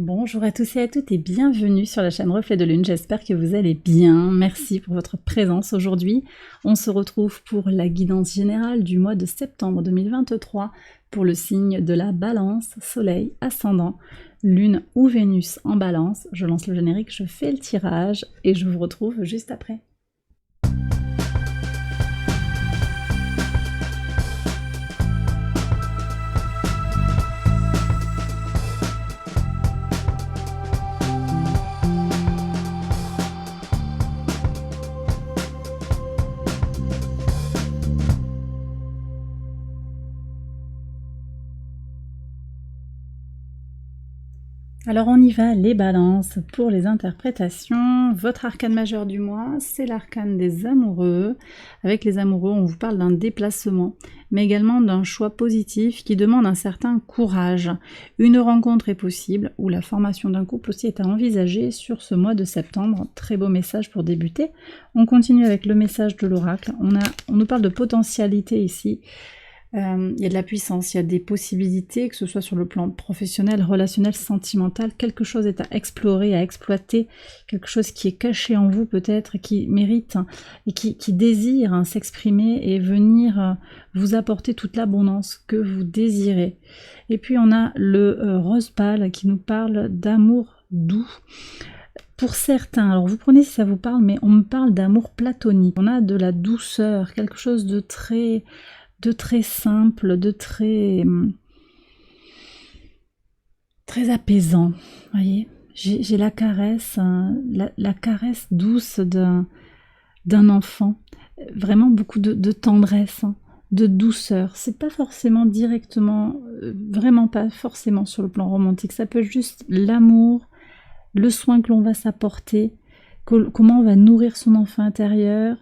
Bonjour à tous et à toutes et bienvenue sur la chaîne Reflet de Lune, j'espère que vous allez bien, merci pour votre présence aujourd'hui. On se retrouve pour la guidance générale du mois de septembre 2023 pour le signe de la Balance, Soleil, Ascendant, Lune ou Vénus en Balance. Je lance le générique, je fais le tirage et je vous retrouve juste après. Alors on y va, les balances, pour les interprétations. Votre arcane majeur du mois, c'est l'arcane des amoureux. Avec les amoureux, on vous parle d'un déplacement, mais également d'un choix positif qui demande un certain courage. Une rencontre est possible, ou la formation d'un couple aussi est à envisager sur ce mois de septembre. Très beau message pour débuter. On continue avec le message de l'oracle. On nous parle de potentialité ici. Il y a de la puissance, il y a des possibilités, que ce soit sur le plan professionnel, relationnel, sentimental, quelque chose est à explorer, à exploiter, quelque chose qui est caché en vous peut-être, qui mérite et qui désire s'exprimer et venir vous apporter toute l'abondance que vous désirez. Et puis on a le rose pâle qui nous parle d'amour doux. Pour certains, alors vous prenez si ça vous parle, mais on me parle d'amour platonique. On a de la douceur, quelque chose de très simple, de très apaisant, voyez. J'ai la caresse, la caresse douce d'un enfant, vraiment beaucoup de tendresse, de douceur. C'est pas forcément directement, vraiment pas forcément sur le plan romantique, ça peut être juste l'amour, le soin que l'on va s'apporter, comment on va nourrir son enfant intérieur.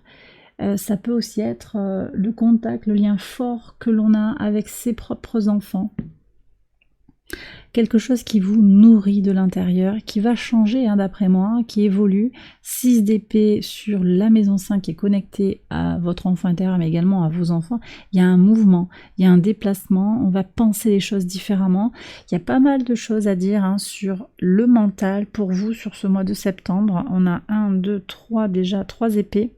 Ça peut aussi être le contact, le lien fort que l'on a avec ses propres enfants. Quelque chose qui vous nourrit de l'intérieur, qui va changer d'après moi, qui évolue. 6 d'épée sur la maison 5 qui est connectée à votre enfant intérieur, mais également à vos enfants. Il y a un mouvement, il y a un déplacement, on va penser les choses différemment. Il y a pas mal de choses à dire sur le mental pour vous sur ce mois de septembre. On a 1, 2, 3 déjà, 3 épées.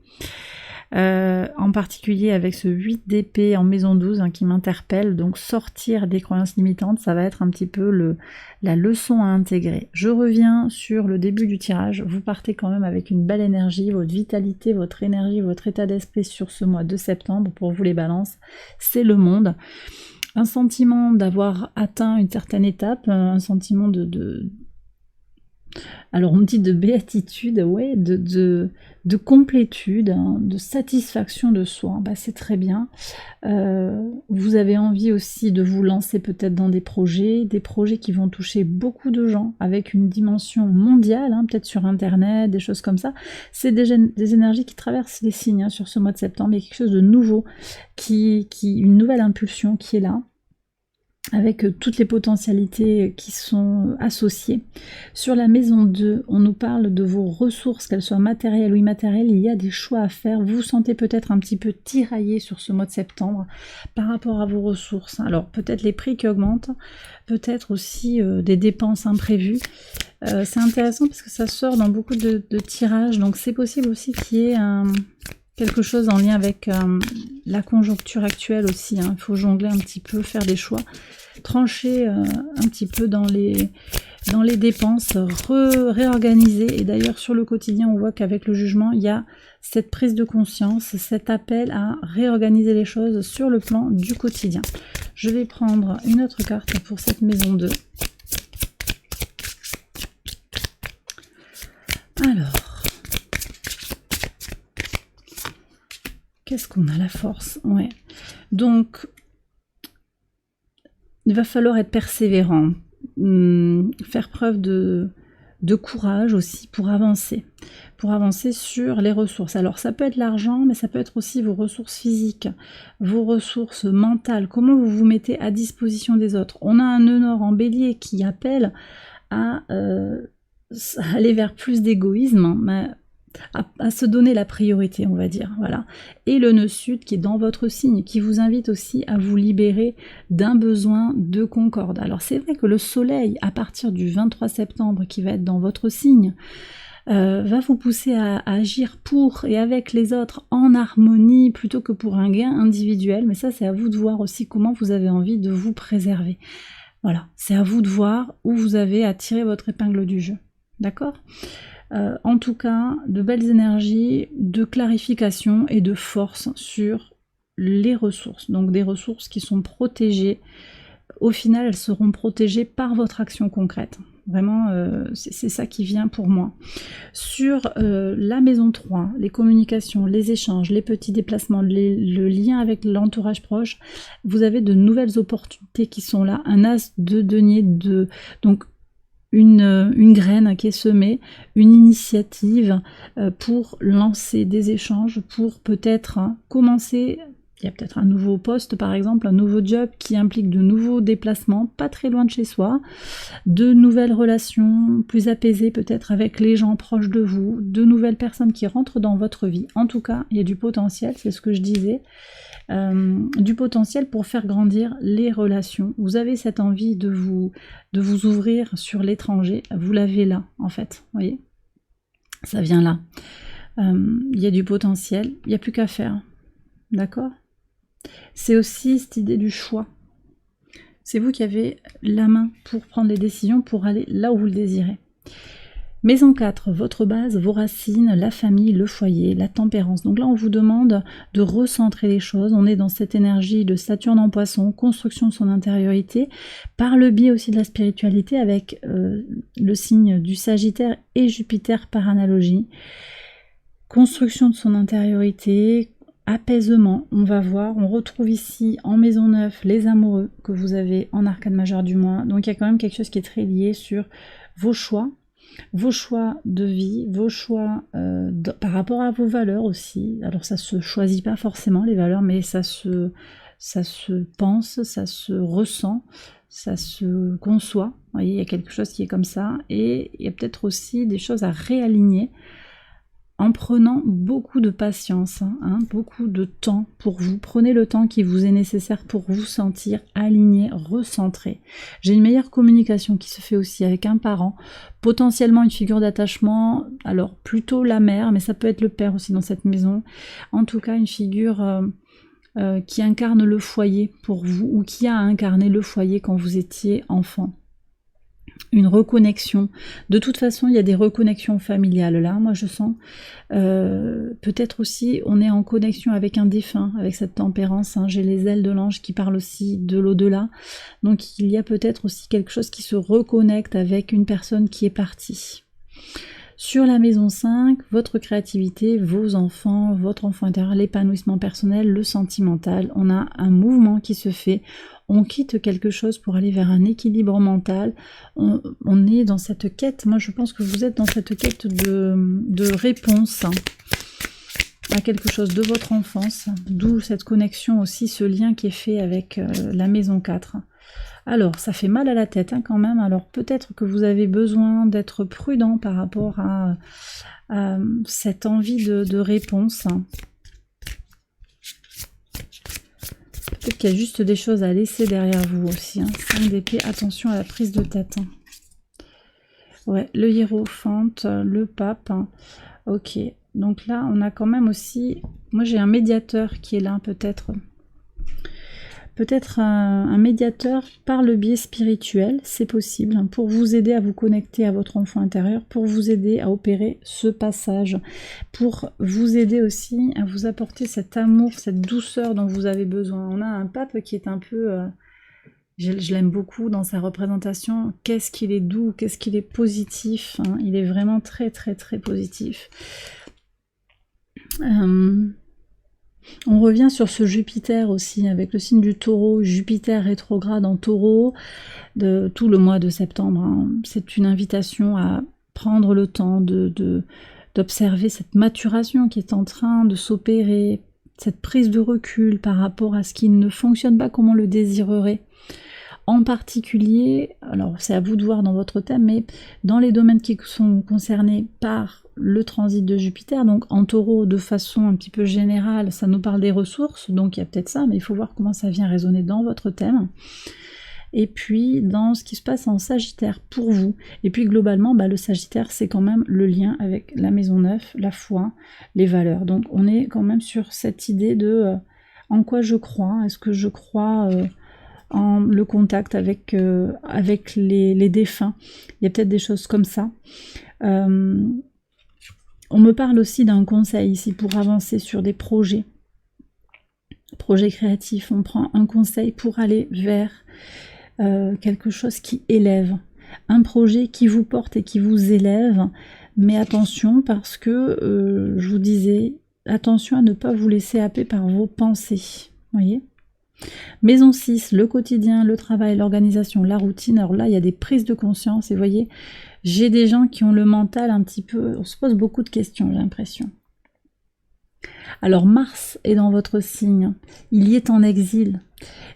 En particulier avec ce 8 d'épée en maison 12 qui m'interpelle, donc sortir des croyances limitantes, ça va être un petit peu la leçon à intégrer. Je reviens sur le début du tirage, vous partez quand même avec une belle énergie, votre vitalité, votre énergie, votre état d'esprit sur ce mois de septembre, pour vous les balances, c'est le monde. Un sentiment d'avoir atteint une certaine étape, un sentiment alors on me dit de béatitude, ouais, de complétude, de satisfaction de soi, c'est très bien. Vous avez envie aussi de vous lancer peut-être dans des projets qui vont toucher beaucoup de gens, avec une dimension mondiale, peut-être sur internet, des choses comme ça. C'est des énergies qui traversent les signes sur ce mois de septembre. Il y a quelque chose de nouveau, une nouvelle impulsion qui est là, avec toutes les potentialités qui sont associées. Sur la maison 2, on nous parle de vos ressources, qu'elles soient matérielles ou immatérielles. Il y a des choix à faire. Vous vous sentez peut-être un petit peu tiraillé sur ce mois de septembre par rapport à vos ressources. Alors peut-être les prix qui augmentent, peut-être aussi des dépenses imprévues. C'est intéressant parce que ça sort dans beaucoup de tirages, donc c'est possible aussi qu'il y ait quelque chose en lien avec la conjoncture actuelle aussi. Il faut jongler un petit peu, faire des choix, trancher un petit peu dans les dépenses, réorganiser. Et d'ailleurs sur le quotidien, on voit qu'avec le jugement, il y a cette prise de conscience, cet appel à réorganiser les choses sur le plan du quotidien. Je vais prendre une autre carte pour cette maison 2. Alors, qu'est-ce qu'on a? La force, ouais. Donc, il va falloir être persévérant, faire preuve de courage aussi pour avancer sur les ressources. Alors, ça peut être l'argent, mais ça peut être aussi vos ressources physiques, vos ressources mentales, comment vous vous mettez à disposition des autres. On a un nœud nord en bélier qui appelle à aller vers plus d'égoïsme, mais à se donner la priorité, on va dire, voilà. Et le nœud sud qui est dans votre signe, qui vous invite aussi à vous libérer d'un besoin de concorde. Alors c'est vrai que le soleil, à partir du 23 septembre, qui va être dans votre signe, va vous pousser à agir pour et avec les autres en harmonie plutôt que pour un gain individuel, mais ça c'est à vous de voir aussi comment vous avez envie de vous préserver. Voilà, c'est à vous de voir où vous avez à tirer votre épingle du jeu, d'accord ? En tout cas, de belles énergies, de clarification et de force sur les ressources, donc des ressources qui sont protégées. Au final, elles seront protégées par votre action concrète. Vraiment, c'est ça qui vient pour moi. Sur la maison 3, les communications, les échanges, les petits déplacements, le lien avec l'entourage proche, vous avez de nouvelles opportunités qui sont là. Un as de denier, donc une graine qui est semée, une initiative pour lancer des échanges, pour peut-être commencer. Il y a peut-être un nouveau poste, par exemple, un nouveau job qui implique de nouveaux déplacements, pas très loin de chez soi, de nouvelles relations plus apaisées peut-être avec les gens proches de vous, de nouvelles personnes qui rentrent dans votre vie. En tout cas, il y a du potentiel, c'est ce que je disais, du potentiel pour faire grandir les relations. Vous avez cette envie de vous ouvrir sur l'étranger, vous l'avez là, en fait, vous voyez, ça vient là. Il y a du potentiel, il n'y a plus qu'à faire, d'accord ? C'est aussi cette idée du choix. C'est vous qui avez la main pour prendre les décisions, pour aller là où vous le désirez. Maison 4, votre base, vos racines, la famille, le foyer, la tempérance. Donc là, on vous demande de recentrer les choses. On est dans cette énergie de Saturne en Poisson, construction de son intériorité, par le biais aussi de la spiritualité, avec le signe du Sagittaire et Jupiter par analogie. Construction de son intériorité, apaisement, on va voir, on retrouve ici en maison 9 les amoureux que vous avez en arcane majeur du mois, donc il y a quand même quelque chose qui est très lié sur vos choix de vie, vos choix par rapport à vos valeurs aussi. Alors ça se choisit pas forcément les valeurs, mais ça se pense, ça se ressent, ça se conçoit, vous voyez, il y a quelque chose qui est comme ça, et il y a peut-être aussi des choses à réaligner, en prenant beaucoup de patience, beaucoup de temps pour vous. Prenez le temps qui vous est nécessaire pour vous sentir aligné, recentré. J'ai une meilleure communication qui se fait aussi avec un parent, potentiellement une figure d'attachement, alors plutôt la mère, mais ça peut être le père aussi dans cette maison. En tout cas, une figure qui incarne le foyer pour vous, ou qui a incarné le foyer quand vous étiez enfant. Une reconnexion. De toute façon, il y a des reconnexions familiales là, moi je sens. Peut-être aussi, on est en connexion avec un défunt, avec cette tempérance. J'ai les ailes de l'ange qui parlent aussi de l'au-delà. Donc il y a peut-être aussi quelque chose qui se reconnecte avec une personne qui est partie. Sur la maison 5, votre créativité, vos enfants, votre enfant intérieur, l'épanouissement personnel, le sentimental. On a un mouvement qui se fait. On quitte quelque chose pour aller vers un équilibre mental. On est dans cette quête. Moi, je pense que vous êtes dans cette quête de réponse à quelque chose de votre enfance. D'où cette connexion aussi, ce lien qui est fait avec la maison 4. Alors, ça fait mal à la tête quand même. Alors, peut-être que vous avez besoin d'être prudent par rapport à cette envie de réponse. Peut-être qu'il y a juste des choses à laisser derrière vous aussi. 5 d'épée, attention à la prise de tête. Ouais, le hiérophante, le pape. Ok, donc là, on a quand même aussi... Moi, j'ai un médiateur qui est là, peut-être. Peut-être un médiateur par le biais spirituel, c'est possible, pour vous aider à vous connecter à votre enfant intérieur, pour vous aider à opérer ce passage, pour vous aider aussi à vous apporter cet amour, cette douceur dont vous avez besoin. On a un pape qui est un peu... je l'aime beaucoup dans sa représentation. Qu'est-ce qu'il est doux, qu'est-ce qu'il est positif. Il est vraiment très très très positif. On revient sur ce Jupiter aussi, avec le signe du Taureau, Jupiter rétrograde en Taureau, de tout le mois de septembre. C'est une invitation à prendre le temps d'observer cette maturation qui est en train de s'opérer, cette prise de recul par rapport à ce qui ne fonctionne pas comme on le désirerait. En particulier, alors c'est à vous de voir dans votre thème, mais dans les domaines qui sont concernés par le transit de Jupiter, donc en taureau de façon un petit peu générale, ça nous parle des ressources, donc il y a peut-être ça, mais il faut voir comment ça vient résonner dans votre thème. Et puis dans ce qui se passe en Sagittaire pour vous. Et puis globalement, le Sagittaire, c'est quand même le lien avec la maison 9, la foi, les valeurs. Donc on est quand même sur cette idée de en quoi je crois, est-ce que je crois en le contact avec les défunts. Il y a peut-être des choses comme ça. On me parle aussi d'un conseil ici pour avancer sur des projets créatifs. On prend un conseil pour aller vers quelque chose qui élève, un projet qui vous porte et qui vous élève, mais attention parce que, je vous disais, attention à ne pas vous laisser happer par vos pensées, voyez. Maison 6, le quotidien, le travail, l'organisation, la routine, alors là il y a des prises de conscience et vous voyez, j'ai des gens qui ont le mental un petit peu, on se pose beaucoup de questions, j'ai l'impression. Alors Mars est dans votre signe, il y est en exil,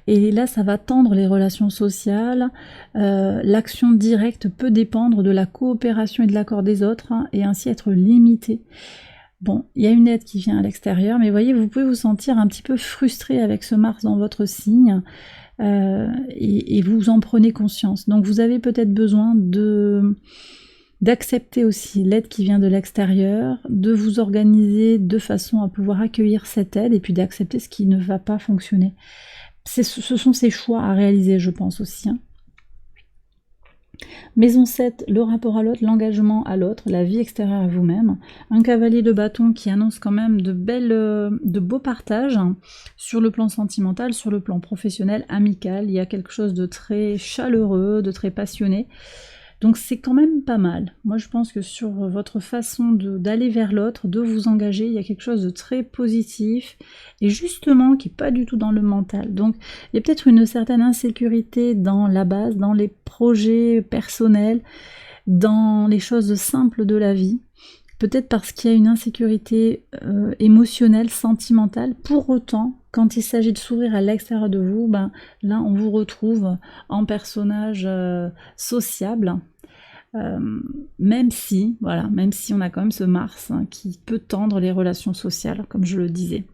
et là ça va tendre les relations sociales, l'action directe peut dépendre de la coopération et de l'accord des autres, et ainsi être limitée. Bon, il y a une aide qui vient à l'extérieur, mais vous voyez, vous pouvez vous sentir un petit peu frustré avec ce Mars dans votre signe, et vous en prenez conscience. Donc vous avez peut-être besoin d'accepter aussi l'aide qui vient de l'extérieur, de vous organiser de façon à pouvoir accueillir cette aide et puis d'accepter ce qui ne va pas fonctionner. Ce sont ces choix à réaliser, je pense aussi. Maison 7, le rapport à l'autre, l'engagement à l'autre, la vie extérieure à vous-même. Un cavalier de bâton qui annonce quand même de beaux partages sur le plan sentimental, sur le plan professionnel, amical. Il y a quelque chose de très chaleureux, de très passionné. Donc c'est quand même pas mal. Moi je pense que sur votre façon d'aller vers l'autre, de vous engager, il y a quelque chose de très positif et justement qui n'est pas du tout dans le mental. Donc il y a peut-être une certaine insécurité dans la base, dans les projets personnels, dans les choses simples de la vie. Peut-être parce qu'il y a une insécurité émotionnelle, sentimentale. Pour autant, quand il s'agit de sourire à l'extérieur de vous, là on vous retrouve en personnage sociable. Même si on a quand même ce Mars qui peut tendre les relations sociales, comme je le disais.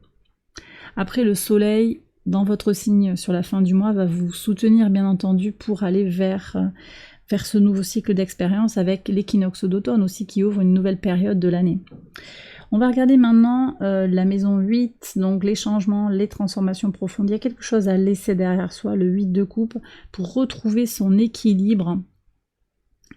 Après, le soleil, dans votre signe sur la fin du mois, va vous soutenir, bien entendu, pour aller vers ce nouveau cycle d'expérience avec l'équinoxe d'automne aussi, qui ouvre une nouvelle période de l'année. On va regarder maintenant la maison 8, donc les changements, les transformations profondes. Il y a quelque chose à laisser derrière soi, le 8 de coupe, pour retrouver son équilibre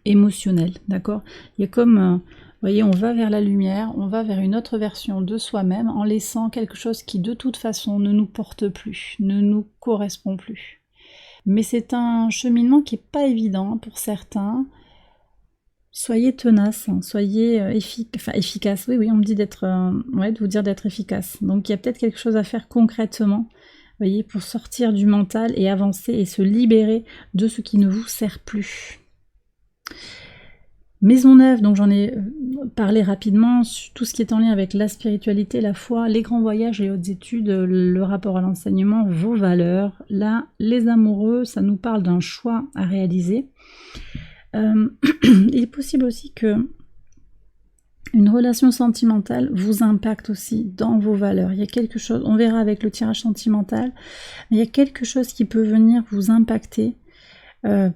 émotionnel, d'accord. Il y a comme, vous voyez, on va vers la lumière, on va vers une autre version de soi-même en laissant quelque chose qui de toute façon ne nous porte plus, ne nous correspond plus. Mais c'est un cheminement qui n'est pas évident pour certains. Soyez tenace, soyez efficace. Oui, on me dit de vous dire d'être efficace. Donc il y a peut-être quelque chose à faire concrètement, vous voyez, pour sortir du mental et avancer et se libérer de ce qui ne vous sert plus. Maison 9, donc j'en ai parlé rapidement, tout ce qui est en lien avec la spiritualité, la foi, les grands voyages, les hautes études, le rapport à l'enseignement, vos valeurs. Là, les amoureux, ça nous parle d'un choix à réaliser. Il est possible aussi que une relation sentimentale vous impacte aussi dans vos valeurs. Il y a quelque chose, on verra avec le tirage sentimental, mais il y a quelque chose qui peut venir vous impacter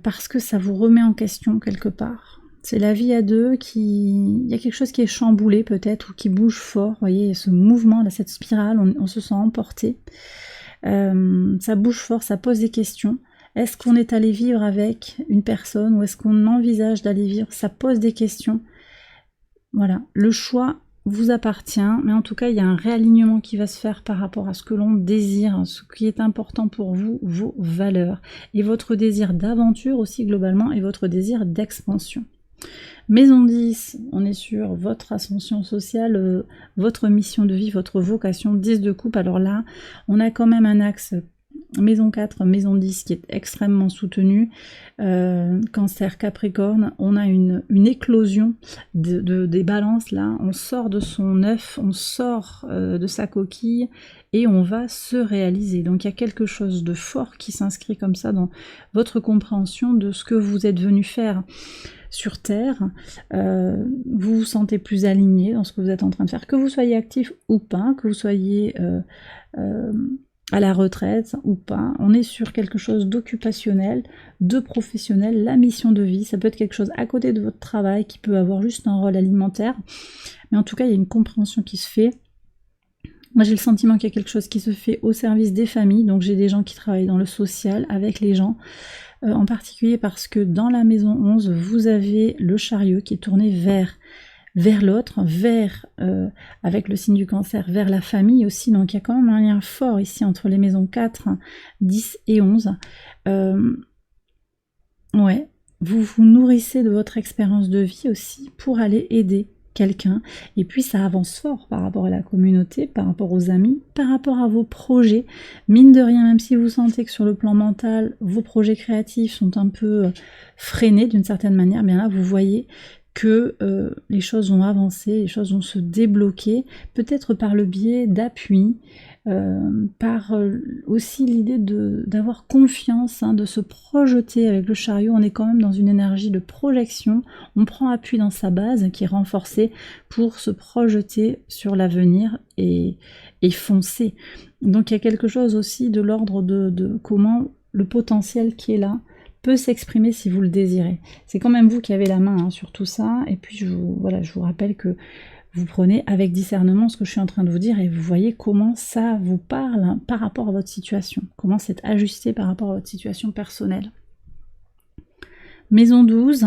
parce que ça vous remet en question quelque part. C'est la vie à deux il y a quelque chose qui est chamboulé peut-être ou qui bouge fort. Vous voyez, ce mouvement, là, cette spirale, on se sent emporté. Ça bouge fort, ça pose des questions. Est-ce qu'on est allé vivre avec une personne ou est-ce qu'on envisage d'aller vivre? Ça pose des questions. Voilà, le choix vous appartient, mais en tout cas, il y a un réalignement qui va se faire par rapport à ce que l'on désire, ce qui est important pour vous, vos valeurs, et votre désir d'aventure aussi globalement, et votre désir d'expansion. Maison 10, on est sur votre ascension sociale, votre mission de vie, votre vocation, 10 de coupe. Alors là, on a quand même un axe maison 4, maison 10 qui est extrêmement soutenue, Cancer, Capricorne, on a une éclosion des balances là, on sort de son œuf, on sort de sa coquille et on va se réaliser. Donc il y a quelque chose de fort qui s'inscrit comme ça dans votre compréhension de ce que vous êtes venu faire sur Terre. Vous vous sentez plus aligné dans ce que vous êtes en train de faire, que vous soyez actif ou pas, que vous soyez à la retraite ou pas, on est sur quelque chose d'occupationnel, de professionnel, la mission de vie, ça peut être quelque chose à côté de votre travail qui peut avoir juste un rôle alimentaire, mais en tout cas il y a une compréhension qui se fait. Moi j'ai le sentiment qu'il y a quelque chose qui se fait au service des familles, donc j'ai des gens qui travaillent dans le social avec les gens, en particulier parce que dans la maison 11, vous avez le chariot qui est tourné vers l'autre, avec le signe du Cancer, vers la famille aussi, donc il y a quand même un lien fort ici entre les maisons 4, 10 et 11. Ouais, vous vous nourrissez de votre expérience de vie aussi pour aller aider quelqu'un, et puis ça avance fort par rapport à la communauté, par rapport aux amis, par rapport à vos projets. Mine de rien, même si vous sentez que sur le plan mental, vos projets créatifs sont un peu freinés d'une certaine manière, bien là vous voyez que les choses ont avancé, les choses vont se débloquer, peut-être par le biais d'appui, par aussi l'idée d'avoir confiance, de se projeter avec le chariot. On est quand même dans une énergie de projection, on prend appui dans sa base qui est renforcée pour se projeter sur l'avenir et foncer. Donc il y a quelque chose aussi de l'ordre de comment le potentiel qui est là peut s'exprimer si vous le désirez. C'est quand même vous qui avez la main sur tout ça, et puis je vous rappelle que vous prenez avec discernement ce que je suis en train de vous dire et vous voyez comment ça vous parle par rapport à votre situation, comment c'est ajusté par rapport à votre situation personnelle. Maison 12,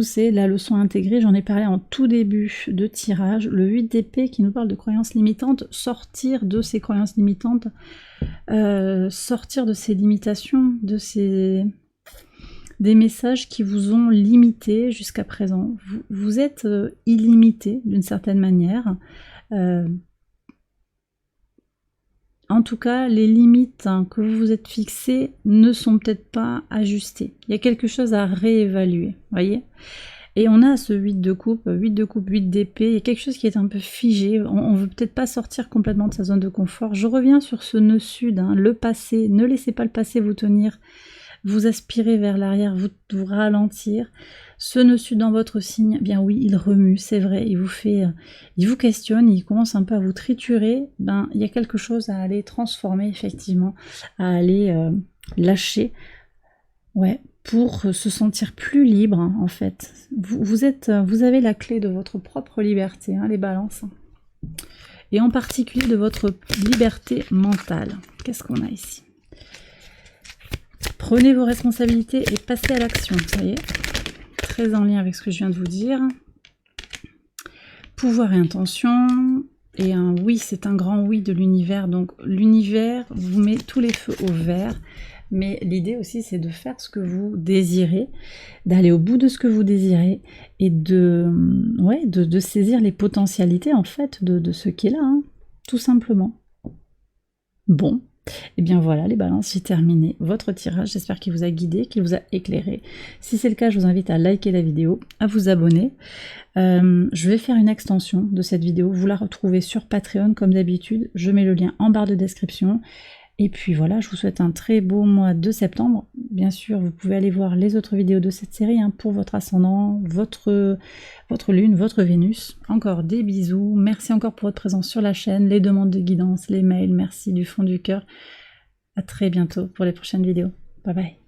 c'est la leçon intégrée, j'en ai parlé en tout début de tirage, le 8 d'épée qui nous parle de croyances limitantes, sortir de ces croyances limitantes, sortir de ces limitations, des messages qui vous ont limité jusqu'à présent. Vous êtes illimité d'une certaine manière. En tout cas, les limites que vous vous êtes fixées ne sont peut-être pas ajustées. Il y a quelque chose à réévaluer, voyez. Et on a ce 8 de coupe, 8 d'épée, il y a quelque chose qui est un peu figé, on ne veut peut-être pas sortir complètement de sa zone de confort. Je reviens sur ce nœud sud, le passé, ne laissez pas le passé vous tenir, vous aspirez vers l'arrière, vous ralentir. Ce nœud sud dans votre signe, bien oui, il remue, c'est vrai, il vous questionne, il commence un peu à vous triturer, il y a quelque chose à aller transformer effectivement, à aller lâcher, ouais, pour se sentir plus libre en fait. Vous avez la clé de votre propre liberté, les balances, et en particulier de votre liberté mentale. Qu'est-ce qu'on a ici? Prenez vos responsabilités et passez à l'action, vous voyez, très en lien avec ce que je viens de vous dire. Pouvoir et intention, et un oui, c'est un grand oui de l'univers, donc l'univers vous met tous les feux au vert, mais l'idée aussi c'est de faire ce que vous désirez, d'aller au bout de ce que vous désirez, et de saisir les potentialités en fait de ce qui est là, tout simplement. Bon. Et bien voilà les balances, j'ai terminé votre tirage, j'espère qu'il vous a guidé, qu'il vous a éclairé. Si c'est le cas, je vous invite à liker la vidéo, à vous abonner. Je vais faire une extension de cette vidéo, vous la retrouvez sur Patreon comme d'habitude, je mets le lien en barre de description. Et puis voilà, je vous souhaite un très beau mois de septembre. Bien sûr, vous pouvez aller voir les autres vidéos de cette série pour votre ascendant, votre lune, votre Vénus. Encore des bisous. Merci encore pour votre présence sur la chaîne, les demandes de guidance, les mails. Merci du fond du cœur. À très bientôt pour les prochaines vidéos. Bye bye.